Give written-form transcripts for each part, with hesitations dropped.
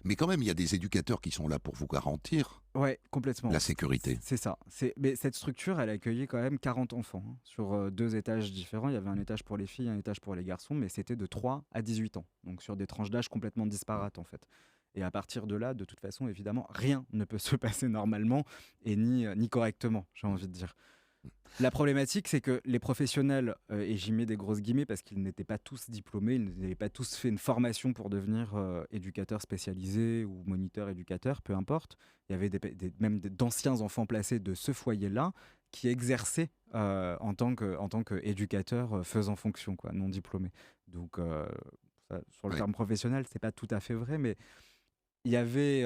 Mais quand même, il y a des éducateurs qui sont là pour vous garantir Ouais, complètement. la sécurité. C'est ça. Mais cette structure, elle accueillait quand même 40 enfants hein, sur 2 étages différents. Il y avait un étage pour les filles, un étage pour les garçons, mais c'était de 3 à 18 ans. Donc sur des tranches d'âge complètement disparates en fait. Et à partir de là, de toute façon, évidemment, rien ne peut se passer normalement et ni correctement, j'ai envie de dire. La problématique, c'est que les professionnels, et j'y mets des grosses guillemets parce qu'ils n'étaient pas tous diplômés, ils n'avaient pas tous fait une formation pour devenir éducateur spécialisé ou moniteur éducateur, peu importe. Il y avait d'anciens enfants placés de ce foyer-là qui exerçaient en tant qu'éducateur faisant fonction, quoi, non diplômé. Donc, sur le Oui. terme professionnel, c'est pas tout à fait vrai, mais il y avait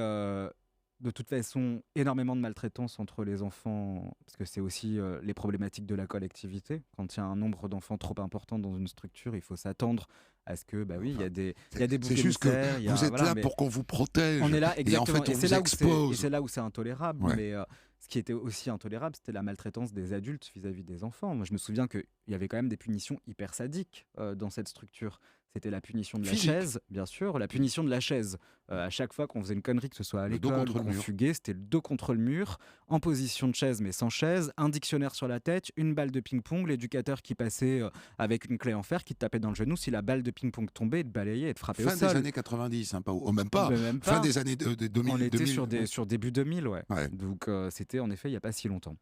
de toute façon énormément de maltraitance entre les enfants, parce que c'est aussi les problématiques de la collectivité. Quand il y a un nombre d'enfants trop important dans une structure, il faut s'attendre à ce que, bah oui, Enfin, il y a des boucs c'est juste que émissaires, vous êtes voilà, là mais pour qu'on vous protège. on est là Et en exactement. fait, on vous Et expose. c'est là où c'est intolérable. Ouais. Mais ce qui était aussi intolérable, c'était la maltraitance des adultes vis-à-vis des enfants. Moi, je me souviens qu'il y avait quand même des punitions hyper sadiques dans cette structure. C'était la punition de la Physique. chaise, bien sûr, la punition de la chaise. À chaque fois qu'on faisait une connerie, que ce soit à Le dos l'école ou contre le qu'on mur. fuguait, c'était le dos contre le mur, en position de chaise mais sans chaise, un dictionnaire sur la tête, une balle de ping-pong, l'éducateur qui passait avec une clé en fer, qui te tapait dans le genou. Si la balle de ping-pong tombait, il te balayait et te frappait au Fin des sol. années 90, hein, pas, même pas. Ben, même Fin pas. des années de On 2000. était 2000 sur début 2000, ouais. ouais. Donc c'était en effet il n'y a pas si longtemps.